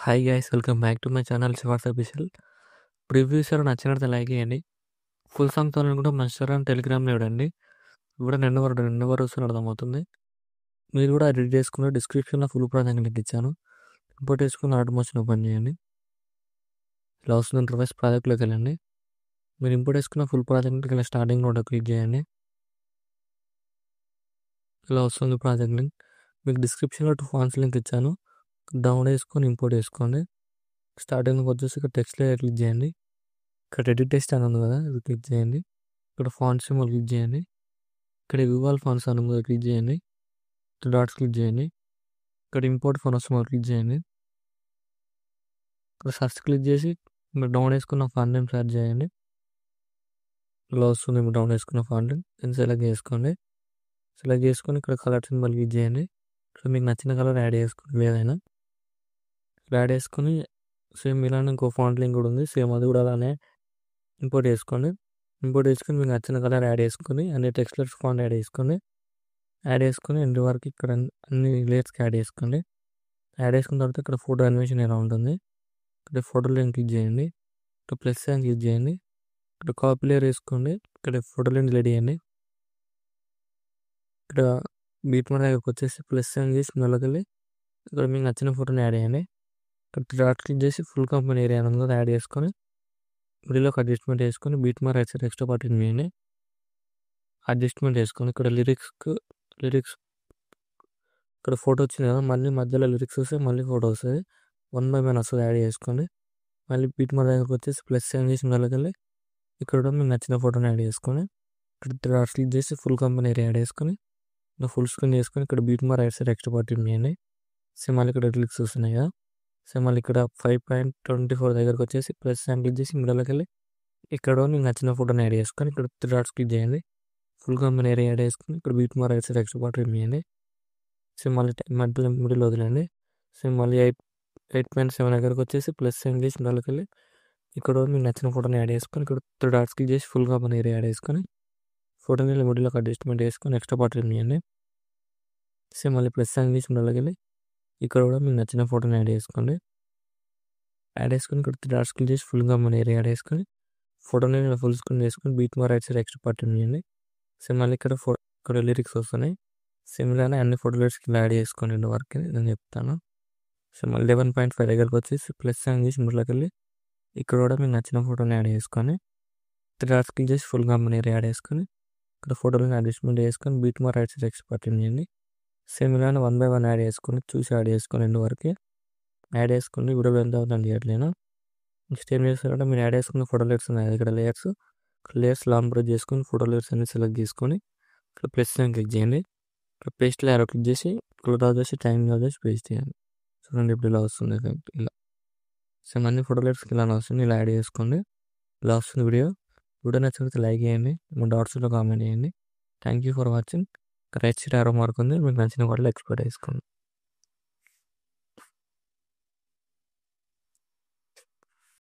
Hi guys welcome back to my channel Shivars official. Previews ఎవరు నచ్చినట్టు like చేయండి. Full song కూడా మన ఇన్స్టాగ్రామ్ టెలిగ్రామ్లో ఇవ్వండి. కూడా రెండు వరకు అర్థమవుతుంది. మీరు కూడా ఎడిట్ చేసుకున్న డిస్క్రిప్షన్లో ఫుల్ ప్రాజెక్ట్ లింక్ ఇచ్చాను. ఇంపోర్ట్ చేసుకుని ఆర్ట్ మోషన్ ఓపెన్ చేయండి. ఇలా వస్తుంది ఇంటర్ఫేస్. ప్రాజెక్ట్లోకి వెళ్ళండి. మీరు ఇంపోర్ట్ చేసుకున్న ఫుల్ ప్రాజెక్ట్ ఇలా స్టార్టింగ్ నోట్ క్లిక్ చేయండి. ఇలా వస్తుంది ప్రాజెక్ట్ లింక్. మీకు డిస్క్రిప్షన్లో 2 ఫాంట్స్ లింక్ ఇచ్చాను. డౌన్లోడ్ చేసుకొని ఇంపోర్ట్ చేసుకోండి. స్టార్టింగ్ వచ్చేసి ఇక్కడ టెక్స్ట్ లేయర్ క్లిక్ చేయండి. ఇక్కడ ఎడిట్ టెక్స్ట్ అని ఉంది కదా, ఇది క్లిక్ చేయండి. ఇక్కడ ఫాంట్ సింబల్ క్లిక్ చేయండి. ఇక్కడ వివాల్ ఫాంట్స్ అని ఉంది, క్లిక్ చేయండి. ఇక్కడ డాట్స్ క్లిక్ చేయండి. ఇక్కడ ఇంపోర్ట్ ఫాంట్స్ క్లిక్ చేయండి. ఇక్కడ సర్చ్ క్లిక్ చేసి మీరు డౌన్ వేసుకున్న ఫాంట్ నేమ్ సెర్చ్ చేయండి. ఇలా వస్తుంది. మీరు డౌన్ వేసుకున్న ఫాంట్ నేమ్ సెలెక్ట్ చేసుకోండి. సెలెక్ట్ చేసుకొని ఇక్కడ కలర్ సింబల్ క్లిక్ చేయండి. ఇక్కడ మీకు నచ్చిన కలర్ యాడ్ చేసుకోండి. ఏదైనా యాడ్ చేసుకొని సేమ్ ఇలానే ఇంకో ఫాంట్ లింక్ కూడా ఉంది, సేమ్ అది కూడా అలానే ఇంపోర్ట్ చేసుకోండి. ఇంపోర్ట్ చేసుకొని మీకు నచ్చిన కలర్ యాడ్ చేసుకొని అన్ని టెక్స్ట్లెస్ ఫాంట్ యాడ్ చేసుకొని ఎండ్ వరకు ఇక్కడ అన్ని లేయర్స్కి యాడ్ చేసుకోండి. యాడ్ చేసుకున్న తర్వాత ఇక్కడ ఫోటో అనిమేషన్ ఎలా ఉంటుంది, ఇక్కడ ఫోటో లింక్ క్లిక్ చేయండి. ఇక్కడ ప్లస్ సైన్ క్లిక్ చేయండి. ఇక్కడ కాపీ లేయర్ వేసుకోండి. ఇక్కడ ఫోటో లింక్ డిలీట్ చేయండి. ఇక్కడ బీట్ మన దగ్గరకు వచ్చేసి ప్లస్ సైన్ చేసి వెళ్ళి ఇక్కడ మీకు నచ్చిన ఫోటోని యాడ్ చేయండి. ఇక్కడ డాట్ క్లిక్ చేసి ఫుల్ కంపెనీ ఏరియా ఉందో యాడ్ చేసుకొని మిడిల్లోకి అడ్జస్ట్మెంట్ చేసుకొని బీట్ మార్ రైట్ సైడ్ ఎక్స్ట్రా పార్ట్ వేయండి. అడ్జస్ట్మెంట్ చేసుకొని ఇక్కడ లిరిక్స్ ఇక్కడ ఫోటో వచ్చింది కదా, మళ్ళీ మధ్యలో లిరిక్స్ వస్తే మళ్ళీ ఫోటో వస్తుంది. 1/1 వస్తుంది, యాడ్ చేసుకోండి. మళ్ళీ బీట్ మార్ దగ్గరకు వచ్చేసి ప్లస్ సైన్ చేసి వెళ్ళి ఇక్కడ కూడా మీకు నచ్చిన ఫోటోని యాడ్ చేసుకొని ఇక్కడ డాట్ క్లిక్ చేసి ఫుల్ కంపెనీ ఏరియా యాడ్ చేసుకొని ఫుల్ స్క్రీన్ చేసుకొని ఇక్కడ బీట్ మార్ రైట్ సైడ్ ఎక్స్ట్రా పార్ట్ వేయండి. సేమ్ మళ్ళీ ఇక్కడ లిరిక్స్ వస్తున్నాయి కదా, సేమ్ మళ్ళీ ఇక్కడ 5.24 దగ్గరకు వచ్చేసి ప్లస్ సైన్ క్లిక్ చేసి మిడిల్లోకి వెళ్ళి ఇక్కడ మీకు నచ్చిన ఫోటోని యాడ్ చేసుకొని ఇక్కడ 3 డాట్స్ క్లిక్ చేయండి. ఫుల్ కంపెనీ ఏరియా యాడ్ చేసుకొని ఇక్కడ బీట్ మార్ రైట్ సైడ్ ఎక్స్ట్రా పార్ట్ వేయండి. సేమ్ మళ్ళీ మధ్యలో మిడిల్ వదిలేండి. సేమ్ మళ్ళీ 8.7 దగ్గరకు వచ్చేసి ప్లస్ సైన్ చేసి మిడిల్లోకి వెళ్ళి ఇక్కడ మీకు నచ్చిన ఫోటోని యాడ్ చేసుకొని ఇక్కడ 3 డాట్స్ క్లిక్ చేసి ఫుల్ కంపెనీ ఏరియా యాడ్ చేసుకొని ఫోటోని మిడిల్లోకి అడ్జస్ట్మెంట్ చేసుకొని ఎక్స్ట్రా పార్ట్ వేయండి. సేమ్ మళ్ళీ ప్లస్ సైన్ చేసి మిడిల్లోకి వెళ్ళి ఇక్కడ కూడా మీకు నచ్చిన ఫోటోని యాడ్ చేసుకోండి. యాడ్ చేసుకొని ఇక్కడ 3 డాట్స్ క్లిక్ చేసి ఫుల్ కంపెనీ ఏరియా యాడ్ చేసుకొని ఫోటోని ఫుల్ స్క్రీన్ చేసుకొని బీట్ మార్ రైట్ సైడ్ ఎక్స్ట్రా పార్ట్ వేయండి. సేమ్ మళ్ళీ ఇక్కడ లిరిక్స్ వస్తున్నాయి. సిమిలర్గా అన్ని ఫోటో లిరిక్స్కి యాడ్ చేసుకోండి వరకు నేను చెప్తాను. సో మళ్ళీ 11.5 దగ్గరకు వచ్చేసి ప్లస్ సైన్ చేసి మిడిల్లోకి వెళ్ళి ఇక్కడ కూడా మీకు నచ్చిన ఫోటోని యాడ్ చేసుకొని 3 డాట్స్ క్లిక్ చేసి ఫుల్ కంపెనీ ఏరియా యాడ్ చేసుకొని ఇక్కడ ఫోటోని అడ్జస్ట్మెంట్ చేసుకొని బీట్ మార్ రైట్ సైడ్ ఎక్స్ట్రా పార్ట్ చేయండి. సేమ్ ఇలానే 1/1 యాడ్ చేసుకొని చూసి యాడ్ చేసుకొని ఎండ్ వరకు యాడ్ చేసుకుని వీడియో ఎంత అవుతుంది చేయట్లేను. నెక్స్ట్ ఏం చేస్తారంటే మీరు యాడ్ చేసుకున్న ఫోటో లేయర్స్ ఉన్నాయి ఇక్కడ లేయర్స్ లాంగ్ ప్రెస్ చేసుకొని ఫోటో లేయర్స్ అన్ని సెలెక్ట్ చేసుకొని ఇక్కడ ప్లస్ సైన్ క్లిక్ చేయండి. ఇక్కడ పేస్ట్ లేయర్ క్లిక్ చేసి క్లోజ్ చేసి టైం చేసి పేస్ట్ చేయండి. చూడండి ఇప్పుడు ఇలా వస్తుంది. ఇలా సేమ్ అన్ని ఫోటో లేయర్స్కి ఇలా వస్తుంది. ఇలా యాడ్ చేసుకోండి. ఇలా వస్తుంది వీడియో నచ్చితే లైక్ చేయండి. మీ డాట్స్లో కామెంట్ చేయండి. Thank you for watching. Right side ఆరో మార్క్ ఉంది, మీకు నచ్చిన వాటిలో ఎక్స్పోర్ట్ చేసుకోండి.